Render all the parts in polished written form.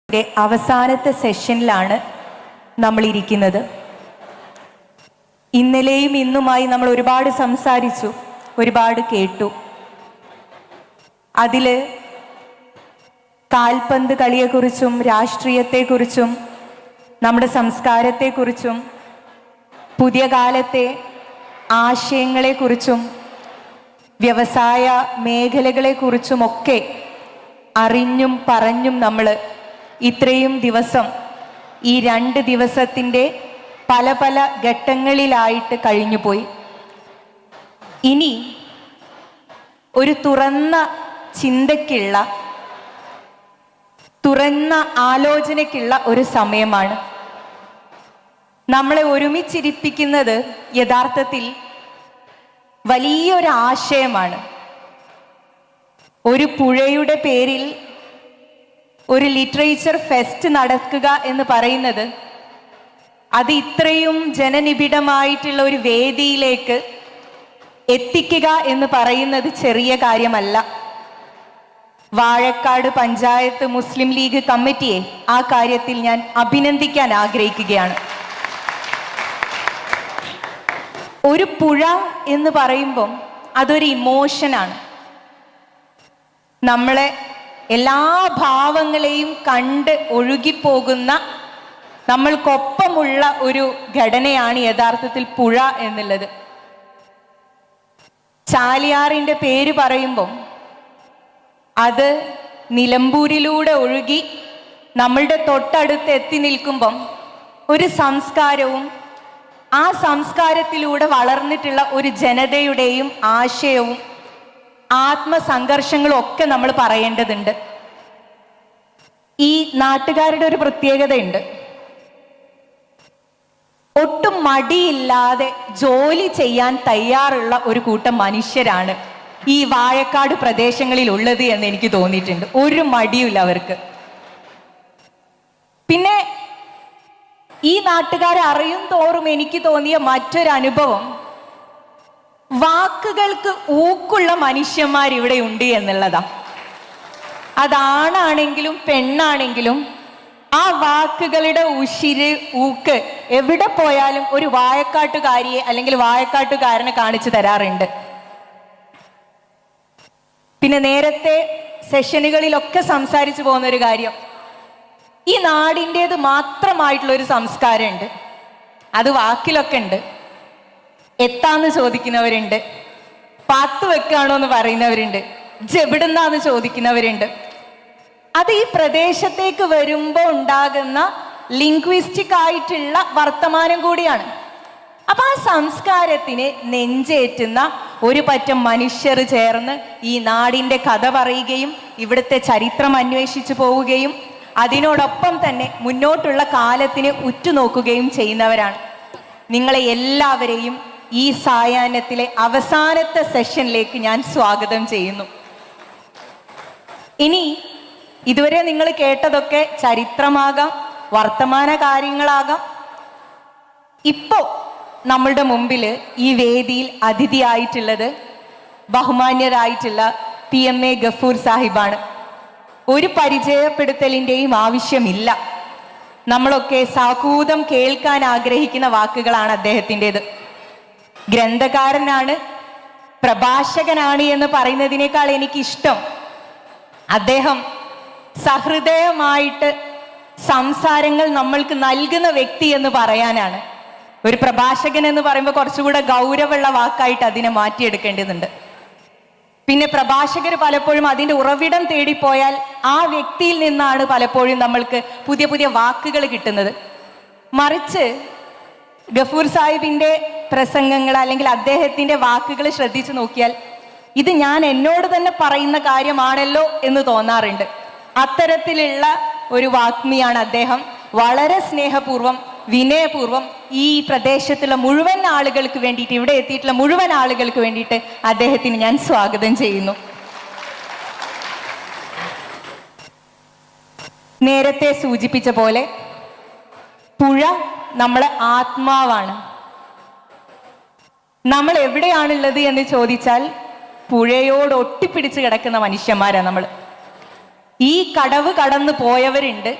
അവസാനത്തെ സെഷനിലാണ് നമ്മൾ ഇരിക്കുന്നത്. ഇന്നലെയും ഇന്നുമായി നമ്മൾ ഒരുപാട് സംസാരിച്ചു, ഒരുപാട് കേട്ടു. അതിൽ കാൽപന്ത് കളിയെക്കുറിച്ചും രാഷ്ട്രീയത്തെക്കുറിച്ചും നമ്മുടെ സംസ്കാരത്തെക്കുറിച്ചും പുതിയ കാലത്തെ ആശയങ്ങളെക്കുറിച്ചും വ്യവസായ മേഖലകളെക്കുറിച്ചുമൊക്കെ അറിഞ്ഞും പറഞ്ഞും നമ്മൾ ഇത്രയും ദിവസം ഈ 2 ദിവസത്തിൻ്റെ പല പല ഘട്ടങ്ങളിലായിട്ട് കഴിഞ്ഞുപോയി. ഇനി ഒരു തുറന്ന ചിന്തയ്ക്കുള്ള, തുറന്ന ആലോചനയ്ക്കുള്ള ഒരു സമയമാണ്. നമ്മളെ ഒരുമിച്ചിരിപ്പിക്കുന്നത് യഥാർത്ഥത്തിൽ വലിയൊരു ആശയമാണ്. ഒരു പുഴയുടെ പേരിൽ ഒരു ലിറ്ററേച്ചർ ഫെസ്റ്റ് നടക്കുക എന്ന് പറയുന്നത്, അത് ഇത്രയും ജനനിബിഡമായിട്ടുള്ള ഒരു വേദിയിലേക്ക് എത്തിക്കുക എന്ന് പറയുന്നത് ചെറിയ കാര്യമല്ല. വാഴക്കാട് പഞ്ചായത്ത് മുസ്ലിം ലീഗ് കമ്മിറ്റിയെ ആ കാര്യത്തിൽ ഞാൻ അഭിനന്ദിക്കാൻ ആഗ്രഹിക്കുകയാണ്. ഒരു പുഴ എന്ന് പറയുമ്പം അതൊരു ഇമോഷനാണ്. നമ്മളെ എല്ലാ ഭാവങ്ങളെയും കണ്ട് ഒഴുകിപ്പോകുന്ന, നമ്മൾക്കൊപ്പമുള്ള ഒരു ഘടനയാണ് യഥാർത്ഥത്തിൽ പുഴ എന്നുള്ളത്. ചാലിയാറിൻ്റെ പേര് പറയുമ്പം അത് നിലമ്പൂരിലൂടെ ഒഴുകി നമ്മളുടെ തൊട്ടടുത്ത് എത്തി നിൽക്കുമ്പം ഒരു സംസ്കാരവും ആ സംസ്കാരത്തിലൂടെ വളർന്നിട്ടുള്ള ഒരു ജനതയുടെയും ആശയവും ആത്മസംഘർഷങ്ങളും ഒക്കെ നമ്മൾ പറയേണ്ടതുണ്ട്. ഈ നാട്ടുകാരുടെ ഒരു പ്രത്യേകതയുണ്ട്. ഒട്ടും മടിയില്ലാതെ ജോലി ചെയ്യാൻ തയ്യാറുള്ള ഒരു കൂട്ടം മനുഷ്യരാണ് ഈ വാഴക്കാട് പ്രദേശങ്ങളിൽ ഉള്ളത് എന്ന് എനിക്ക് തോന്നിയിട്ടുണ്ട്. ഒരു മടിയുമില്ല അവർക്ക്. പിന്നെ ഈ നാട്ടുകാരെ അറിയും തോറും എനിക്ക് തോന്നിയ മറ്റൊരു അനുഭവം, വാക്കുകൾക്ക് ഊക്കുള്ള മനുഷ്യന്മാർ ഇവിടെ ഉണ്ട് എന്നുള്ളതാ. അതാണാണെങ്കിലും പെണ്ണാണെങ്കിലും ആ വാക്കുകളുടെ ഉശിര്, ഊക്ക് എവിടെ പോയാലും ഒരു വാഴക്കാട്ടുകാരിയെ അല്ലെങ്കിൽ വാഴക്കാട്ടുകാരനെ കാണിച്ചു തരാറുണ്ട്. പിന്നെ നേരത്തെ സെഷനുകളിലൊക്കെ സംസാരിച്ചു പോകുന്ന ഒരു കാര്യം, ഈ നാടിൻ്റേത് മാത്രമായിട്ടുള്ള ഒരു സംസ്കാരമുണ്ട്. അത് വാക്കിലൊക്കെ ഉണ്ട്. എത്താന്ന് ചോദിക്കുന്നവരുണ്ട്, പാത്ത് വെക്കാണോ എന്ന് പറയുന്നവരുണ്ട്, ജെവിടുന്നാന്ന് ചോദിക്കുന്നവരുണ്ട്. അത് ഈ പ്രദേശത്തേക്ക് വരുമ്പോൾ ഉണ്ടാകുന്ന ലിംഗ്വിസ്റ്റിക് ആയിട്ടുള്ള വർത്തമാനം കൂടിയാണ്. അപ്പൊ ആ സംസ്കാരത്തിന് നെഞ്ചേറ്റുന്ന ഒരു പറ്റം മനുഷ്യർ ചേർന്ന് ഈ നാടിൻ്റെ കഥ പറയുകയും ഇവിടുത്തെ ചരിത്രം അന്വേഷിച്ചു പോവുകയും അതിനോടൊപ്പം തന്നെ മുന്നോട്ടുള്ള കാലത്തിന് ഉറ്റുനോക്കുകയും ചെയ്യുന്നവരാണ്. നിങ്ങളെ എല്ലാവരെയും ഈ സായാഹ്നത്തിലെ അവസാനത്തെ സെഷനിലേക്ക് ഞാൻ സ്വാഗതം ചെയ്യുന്നു. ഇനി ഇതുവരെ നിങ്ങൾ കേട്ടതൊക്കെ ചരിത്രമാകാം, വർത്തമാന കാര്യങ്ങളാകാം. ഇപ്പോൾ നമ്മളുടെ മുമ്പിൽ ഈ വേദിയിൽ അതിഥിയായിട്ടുള്ളത് ബഹുമാന്യരായിട്ടുള്ള PMA ഗഫൂർ സാഹിബാണ്. ഒരു പരിചയപ്പെടുത്തലിൻ്റെയും ആവശ്യമില്ല. നമ്മളൊക്കെ സാകൂതം കേൾക്കാൻ ആഗ്രഹിക്കുന്ന വാക്കുകളാണ് അദ്ദേഹത്തിൻ്റെത്. ഗ്രന്ഥകാരനാണ്, പ്രഭാഷകനാണ് എന്ന് പറയുന്നതിനേക്കാൾ എനിക്കിഷ്ടം അദ്ദേഹം സഹൃദയമായിട്ട് സംസാരങ്ങൾ നമ്മൾക്ക് നൽകുന്ന വ്യക്തി എന്ന് പറയാനാണ്. ഒരു പ്രഭാഷകൻ എന്ന് പറയുമ്പോൾ കുറച്ചുകൂടെ ഗൗരവമുള്ള വാക്കായിട്ട് അതിനെ മാറ്റിയെടുക്കേണ്ടതുണ്ട്. പിന്നെ പ്രഭാഷകർ പലപ്പോഴും അതിൻ്റെ ഉറവിടം തേടിപ്പോയാൽ ആ വ്യക്തിയിൽ നിന്നാണ് പലപ്പോഴും നമ്മൾക്ക് പുതിയ പുതിയ വാക്കുകൾ കിട്ടുന്നത്. മറിച്ച് ഗഫൂർ സാഹിബിൻ്റെ പ്രസംഗങ്ങൾ അല്ലെങ്കിൽ അദ്ദേഹത്തിൻ്റെ വാക്കുകൾ ശ്രദ്ധിച്ചു നോക്കിയാൽ ഇത് ഞാൻ എന്നോട് തന്നെ പറയുന്ന കാര്യമാണല്ലോ എന്ന് തോന്നാറുണ്ട്. അത്തരത്തിലുള്ള ഒരു വാഗ്മിയാണ് അദ്ദേഹം. വളരെ സ്നേഹപൂർവ്വം, വിനയപൂർവ്വം ഈ പ്രദേശത്തുള്ള മുഴുവൻ ആളുകൾക്ക് വേണ്ടിയിട്ട്, ഇവിടെ എത്തിയിട്ടുള്ള മുഴുവൻ ആളുകൾക്ക് വേണ്ടിയിട്ട് അദ്ദേഹത്തിന് ഞാൻ സ്വാഗതം ചെയ്യുന്നു. നേരത്തെ സൂചിപ്പിച്ച പോലെ പുഴ നമ്മളെ ആത്മാവാണ്. നമ്മൾ എവിടെയാണുള്ളത് എന്ന് ചോദിച്ചാൽ പുഴയോട് ഒട്ടിപ്പിടിച്ച് കിടക്കുന്ന മനുഷ്യന്മാരാണ് നമ്മൾ. ഈ കടവ് കടന്നു പോയവരുണ്ട്,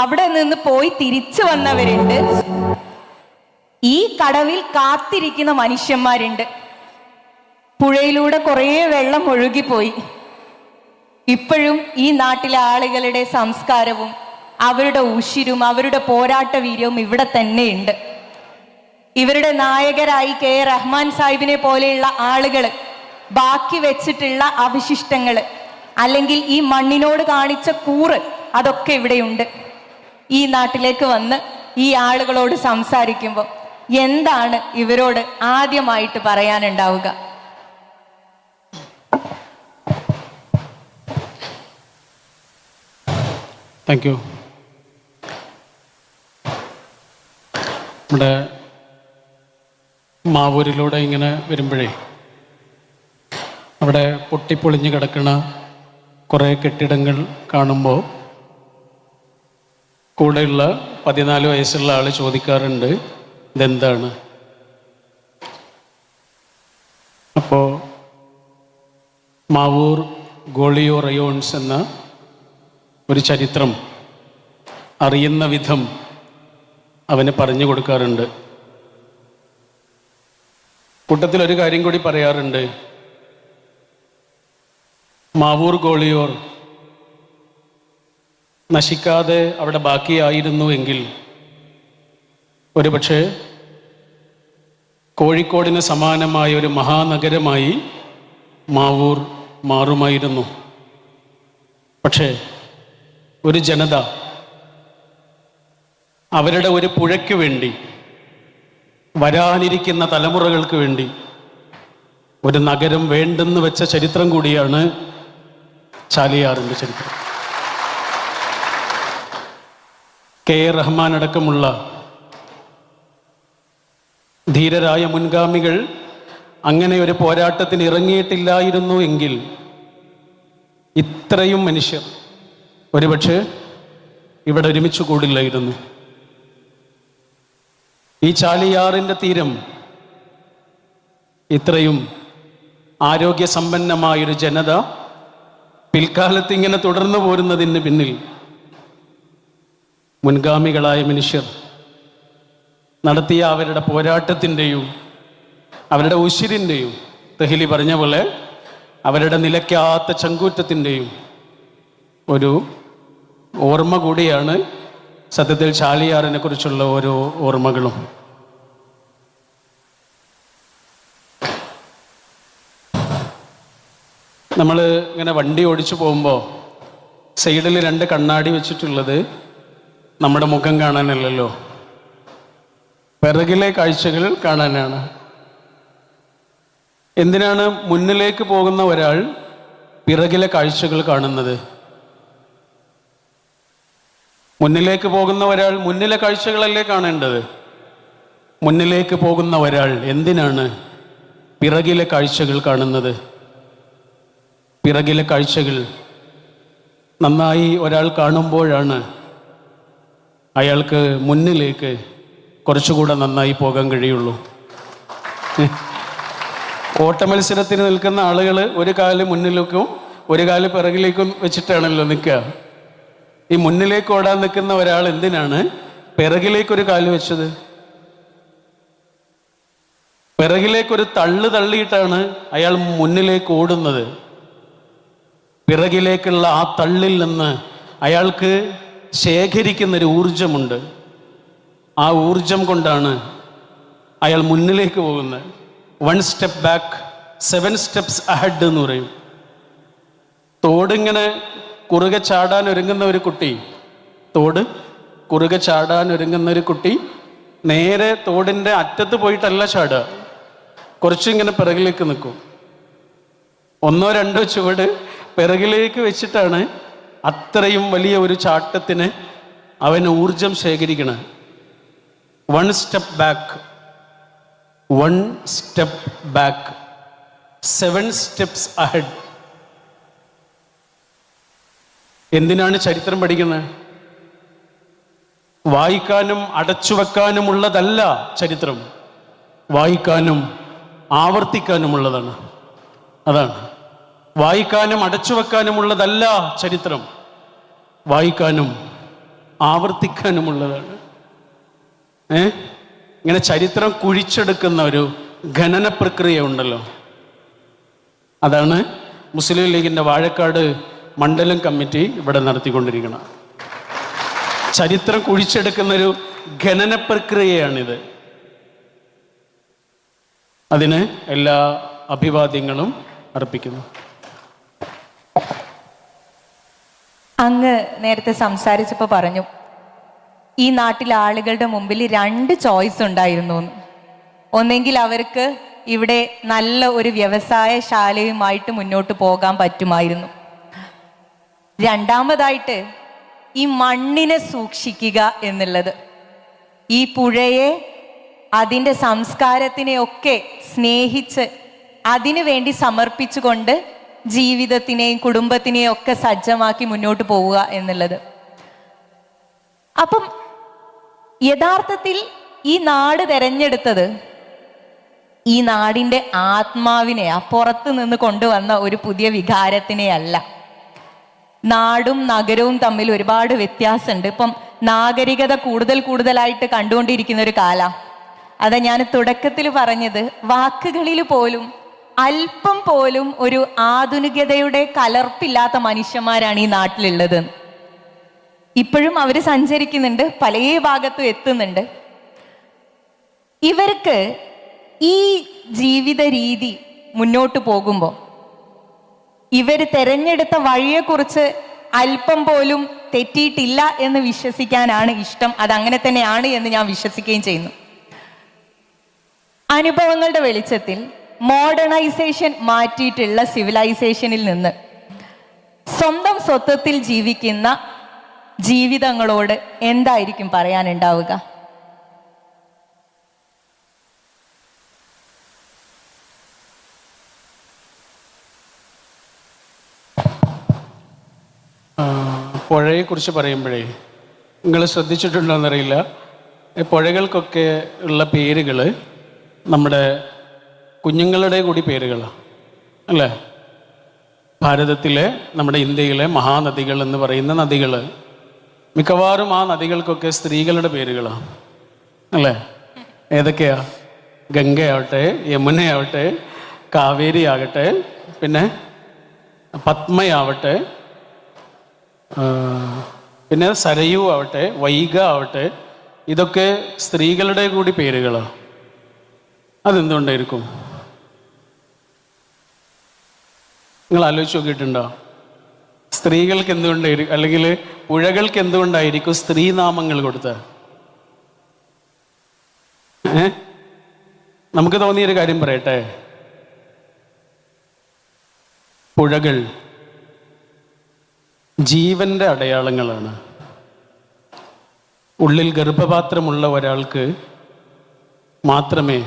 അവിടെ നിന്ന് പോയി തിരിച്ചു വന്നവരുണ്ട്. ഈ കടവിൽ കാത്തിരിക്കുന്ന മനുഷ്യന്മാരുണ്ട്. പുഴയിലൂടെ കുറേ വെള്ളം ഒഴുകിപ്പോയി. ഇപ്പോഴും ഈ നാട്ടിലെ ആളുകളുടെ സംസ്കാരവും അവരുടെ ഉശിരും അവരുടെ പോരാട്ട വീര്യവും ഇവിടെ തന്നെയുണ്ട്. ഇവരുടെ നായകരായി കെ റഹ്മാൻ സാഹിബിനെ പോലെയുള്ള ആളുകൾ ബാക്കി വെച്ചിട്ടുള്ള അവശിഷ്ടങ്ങൾ, അല്ലെങ്കിൽ ഈ മണ്ണിനോട് കാണിച്ച കൂറ്, അതൊക്കെ ഇവിടെയുണ്ട്. ഈ നാട്ടിലേക്ക് വന്ന് ഈ ആളുകളോട് സംസാരിക്കുമ്പോൾ എന്താണ് ഇവരോട് ആദ്യമായിട്ട് പറയാനുണ്ടാവുക? Thank you. നമ്മുടെ മാവൂരിലൂടെ ഇങ്ങനെ വരുമ്പോഴേ അവിടെ പൊട്ടിപ്പൊളിഞ്ഞ് കിടക്കുന്ന കുറേ കെട്ടിടങ്ങൾ കാണുമ്പോൾ കൂടെയുള്ള 14 വയസ്സുള്ള ആൾ ചോദിക്കാറുണ്ട്, ഇതെന്താണ്? അപ്പോൾ മാവൂർ ഗോളിയോ റയോൺസ് എന്ന ഒരു ചരിത്രം അറിയുന്ന വിധം അവന് പറഞ്ഞു കൊടുക്കാറുണ്ട്. കൂട്ടത്തിൽ ഒരു കാര്യം കൂടി പറയാറുണ്ട്. മാവൂർ ഗോളിയോർ നശിക്കാതെ അവിടെ ബാക്കിയായിരുന്നു എങ്കിൽ ഒരുപക്ഷെ കോഴിക്കോടിന് സമാനമായ ഒരു മഹാനഗരമായി മാവൂർ മാറുമായിരുന്നു. പക്ഷേ ഒരു ജനത അവരുടെ ഒരു പുഴയ്ക്ക് വേണ്ടി, വരാനിരിക്കുന്ന തലമുറകൾക്ക് വേണ്ടി ഒരു നഗരം വേണ്ടെന്ന് വെച്ച ചരിത്രം കൂടിയാണ് ചാലിയാറിൻ്റെ ചരിത്രം. കെ റഹ്മാൻ അടക്കമുള്ള ധീരരായ മുൻഗാമികൾ അങ്ങനെ ഒരു പോരാട്ടത്തിന് ഇറങ്ങിയിട്ടില്ലായിരുന്നു എങ്കിൽ ഇത്രയും മനുഷ്യർ ഒരുപക്ഷെ ഇവിടെ ഒരുമിച്ച് കൂടില്ലായിരുന്നു. ഈ ചാലിയാറിൻ്റെ തീരം ഇത്രയും ആരോഗ്യസമ്പന്നമായൊരു ജനത പിൽക്കാലത്ത് ഇങ്ങനെ തുടർന്നു പോരുന്നതിന് പിന്നിൽ മുൻഗാമികളായ മനുഷ്യർ നടത്തിയ അവരുടെ പോരാട്ടത്തിൻ്റെയും അവരുടെ ഉശിരിൻ്റെയും, തെഹ്ലി പറഞ്ഞ പോലെ അവരുടെ നിലയ്ക്കാത്ത ചങ്കൂറ്റത്തിൻ്റെയും ഒരു ഓർമ്മ കൂടിയാണ് സത്യത്തിൽ ചാലിയാറിനെ കുറിച്ചുള്ള ഓരോ ഓർമ്മകളും. നമ്മൾ ഇങ്ങനെ വണ്ടി ഓടിച്ചു പോകുമ്പോൾ സൈഡിൽ 2 കണ്ണാടി വെച്ചിട്ടുള്ളത് നമ്മുടെ മുഖം കാണാനല്ലല്ലോ, പിറകിലെ കാഴ്ചകൾ കാണാനാണ്. എന്തിനാണ് മുന്നിലേക്ക് പോകുന്ന ഒരാൾ പിറകിലെ കാഴ്ചകൾ കാണുന്നത്? മുന്നിലേക്ക് പോകുന്ന ഒരാൾ മുന്നിലെ കാഴ്ചകളല്ലേ കാണേണ്ടത്? മുന്നിലേക്ക് പോകുന്ന ഒരാൾ എന്തിനാണ് പിറകിലെ കാഴ്ചകൾ കാണുന്നത്? പിറകിലെ കാഴ്ചകൾ നന്നായി ഒരാൾ കാണുമ്പോഴാണ് അയാൾക്ക് മുന്നിലേക്ക് കുറച്ചുകൂടെ നന്നായി പോകാൻ കഴിയുള്ളൂ. ഓട്ടമത്സരത്തിന് നിൽക്കുന്ന ആളുകൾ ഒരു കാല് മുന്നിലേക്കും ഒരു കാല് പിറകിലേക്കും വെച്ചിട്ടാണല്ലോ നിൽക്കുക. ഈ മുന്നിലേക്ക് ഓടാൻ നിൽക്കുന്ന ഒരാൾ എന്തിനാണ് പിറകിലേക്കൊരു കാല് വെച്ചത്? പിറകിലേക്കൊരു തള്ളു തള്ളിയിട്ടാണ് അയാൾ മുന്നിലേക്ക് ഓടുന്നത്. പിറകിലേക്കുള്ള ആ തള്ളിൽ നിന്ന് അയാൾക്ക് ശേഖരിക്കുന്നൊരു ഊർജമുണ്ട്. ആ ഊർജം കൊണ്ടാണ് അയാൾ മുന്നിലേക്ക് പോകുന്നത്. 1 സ്റ്റെപ്പ് ബാക്ക് 7 സ്റ്റെപ്സ് അഹെഡ് എന്ന് പറയും. തോടിങ്ങനെ കുറുകെ ചാടാൻ ഒരുങ്ങുന്ന ഒരു കുട്ടി, തോട് കുറുകെ ചാടാൻ ഒരുങ്ങുന്ന ഒരു കുട്ടി നേരെ തോടിൻ്റെ അറ്റത്ത് പോയിട്ടല്ല ചാടുക, കുറച്ചിങ്ങനെ പിറകിലേക്ക് നിൽക്കും. 1 2 ചുവട് പിറകിലേക്ക് വെച്ചിട്ടാണ് അത്രയും വലിയ ഒരു ചാട്ടത്തിന് അവൻ ഊർജം ശേഖരിക്കണം. 1 step back 1 step back 7 steps ahead. എന്തിനാണ് ചരിത്രം പഠിക്കുന്നത്? വായിക്കാനും അടച്ചുവെക്കാനുമുള്ളതല്ല ചരിത്രം, വായിക്കാനും ആവർത്തിക്കാനുമുള്ളതാണ്. അതാണ് വായിക്കാനും അടച്ചുവെക്കാനുമുള്ളതല്ല ചരിത്രം, വായിക്കാനും ആവർത്തിക്കാനുമുള്ളതാണ്. ഇങ്ങനെ ചരിത്രം കുഴിച്ചെടുക്കുന്ന ഒരു ഖനന പ്രക്രിയ ഉണ്ടല്ലോ, അതാണ് മുസ്ലിം ലീഗിൻ്റെ വാഴക്കാട് മണ്ഡലം കമ്മിറ്റി ഇവിടെ നടത്തിക്കൊണ്ടിരിക്കണം. ചരിത്രം കുഴിച്ചെടുക്കുന്നൊരു ഖനന പ്രക്രിയയാണിത്. അതിന് എല്ലാ അഭിവാദ്യങ്ങളും അർപ്പിക്കുന്നു. അങ്ങ് നേരത്തെ സംസാരിച്ചപ്പോൾ പറഞ്ഞു ഈ നാട്ടിലെ ആളുകളുടെ മുമ്പിൽ 2 ചോയ്സ് ഉണ്ടായിരുന്നു. ഒന്നെങ്കിൽ അവർക്ക് ഇവിടെ നല്ല ഒരു വ്യവസായശാലയുമായിട്ട് മുന്നോട്ട് പോകാൻ പറ്റുമായിരുന്നു, രണ്ടാമതായിട്ട് ഈ മണ്ണിനെ സൂക്ഷിക്കുക എന്നുള്ളത്, ഈ പുഴയെ അതിൻ്റെ സംസ്കാരത്തിനെയൊക്കെ സ്നേഹിച്ച് അതിനു വേണ്ടി സമർപ്പിച്ചുകൊണ്ട് ജീവിതത്തിനെയും കുടുംബത്തിനെയും ഒക്കെ സജ്ജമാക്കി മുന്നോട്ട് പോവുക എന്നുള്ളത്. അപ്പം യഥാർത്ഥത്തിൽ ഈ നാട് തെരഞ്ഞെടുത്തത് ഈ നാടിൻ്റെ ആത്മാവിനെ പുറത്തു നിന്ന് കൊണ്ടുവന്ന ഒരു പുതിയ വികാരത്തിനെ അല്ല. നാടും നഗരവും തമ്മിൽ ഒരുപാട് വ്യത്യാസമുണ്ട്. ഇപ്പം നാഗരികത കൂടുതലായിട്ട് കണ്ടുകൊണ്ടിരിക്കുന്ന ഒരു കാലം. അതാ ഞാൻ തുടക്കത്തിൽ പറഞ്ഞത്, വാക്കുകളിൽ പോലും അല്പം പോലും ഒരു ആധുനികതയുടെ കലർപ്പില്ലാത്ത മനുഷ്യന്മാരാണ് ഈ നാട്ടിലുള്ളത്. ഇപ്പോഴും അവർ സഞ്ചരിക്കുന്നുണ്ട്, പല ഭാഗത്തും എത്തുന്നുണ്ട്. ഇവർക്ക് ഈ ജീവിത രീതി മുന്നോട്ട് പോകുമ്പോൾ ഇവർ തെരഞ്ഞെടുത്ത വഴിയെക്കുറിച്ച് അല്പം പോലും തെറ്റിയിട്ടില്ല എന്ന് വിശ്വസിക്കാനാണ് ഇഷ്ടം. അതങ്ങനെ തന്നെയാണ് എന്ന് ഞാൻ വിശ്വസിക്കുകയും ചെയ്യുന്നു. അനുഭവങ്ങളുടെ വെളിച്ചത്തിൽ മോഡേണൈസേഷൻ മാറ്റിയിട്ടുള്ള സിവിലൈസേഷനിൽ നിന്ന് സ്വന്തം സ്വത്വത്തിൽ ജീവിക്കുന്ന ജീവിതങ്ങളോട് എന്തായിരിക്കും പറയാനുണ്ടാവുക? പുഴയെക്കുറിച്ച് പറയുമ്പോഴേ നിങ്ങൾ ശ്രദ്ധിച്ചിട്ടുണ്ടോയെന്നറിയില്ല, പുഴകൾക്കൊക്കെ ഉള്ള പേരുകൾ നമ്മുടെ കുഞ്ഞുങ്ങളുടെ കൂടി പേരുകളാണ് അല്ലേ? ഭാരതത്തിലെ, നമ്മുടെ ഇന്ത്യയിലെ മഹാനദികൾ എന്ന് പറയുന്ന നദികൾ, മിക്കവാറും ആ നദികൾക്കൊക്കെ സ്ത്രീകളുടെ പേരുകളാണ് അല്ലേ? ഏതൊക്കെയാ? ഗംഗയാവട്ടെ, യമുനയാവട്ടെ, കാവേരി ആകട്ടെ, പിന്നെ പത്മയാവട്ടെ, പിന്നെ സരയു ആവട്ടെ, വൈഗ ആവട്ടെ, ഇതൊക്കെ സ്ത്രീകളുടെ കൂടി പേരുകളാണ്. അതെന്തുകൊണ്ടായിരിക്കും? നിങ്ങൾ ആലോചിച്ച് നോക്കിയിട്ടുണ്ടോ? സ്ത്രീകൾക്ക് എന്തുകൊണ്ടായിരിക്കും, അല്ലെങ്കിൽ പുഴകൾക്ക് എന്തുകൊണ്ടായിരിക്കും സ്ത്രീനാമങ്ങൾ കൊടുത്തത്? നമുക്ക് തോന്നിയൊരു കാര്യം പറയട്ടെ. പുഴകൾ ജീവന്റെ അടയാളങ്ങളാണ്. ഉള്ളിൽ ഗർഭപാത്രമുള്ള ഒരാൾക്ക് മാത്രമേ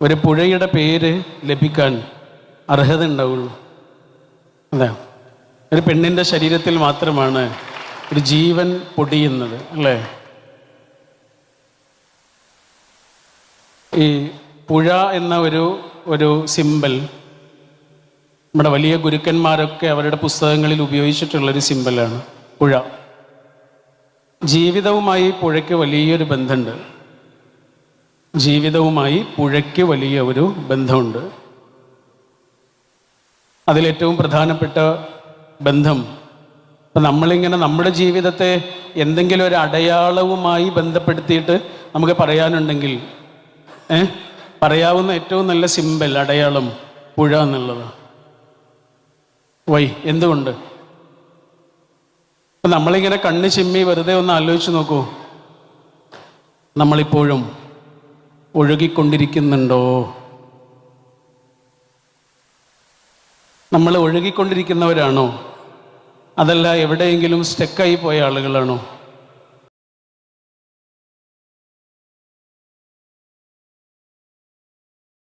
ഒരു പുഴയുടെ പേര് ലഭിക്കാൻ അർഹത ഉണ്ടാവുള്ളൂ. അതെ, ഒരു പെണ്ണിൻ്റെ ശരീരത്തിൽ മാത്രമാണ് ഒരു ജീവൻ പൊടിയുന്നത് അല്ലേ? ഈ പുഴ എന്ന ഒരു സിമ്പൽ നമ്മുടെ വലിയ ഗുരുക്കന്മാരൊക്കെ അവരുടെ പുസ്തകങ്ങളിൽ ഉപയോഗിച്ചിട്ടുള്ളൊരു സിമ്പലാണ് പുഴ. ജീവിതവുമായി പുഴയ്ക്ക് വലിയൊരു ബന്ധമുണ്ട്. ജീവിതവുമായി പുഴയ്ക്ക് വലിയ ഒരു ബന്ധമുണ്ട്. അതിലേറ്റവും പ്രധാനപ്പെട്ട ബന്ധം, ഇപ്പം നമ്മളിങ്ങനെ നമ്മുടെ ജീവിതത്തെ എന്തെങ്കിലും ഒരു അടയാളവുമായി ബന്ധപ്പെടുത്തിയിട്ട് നമുക്ക് പറയാനുണ്ടെങ്കിൽ പറയാവുന്ന ഏറ്റവും നല്ല സിമ്പൽ, അടയാളം പുഴ എന്നുള്ളതാണ്. എന്തുകൊണ്ട്? അപ്പം നമ്മളിങ്ങനെ കണ്ണ് ചിമ്മി വെറുതെ ഒന്ന് ആലോചിച്ച് നോക്കൂ, നമ്മളിപ്പോഴും ഒഴുകിക്കൊണ്ടിരിക്കുന്നുണ്ടോ? നമ്മൾ ഒഴുകിക്കൊണ്ടിരിക്കുന്നവരാണോ? അതല്ല എവിടെയെങ്കിലും സ്റ്റക്കായി പോയ ആളുകളാണോ?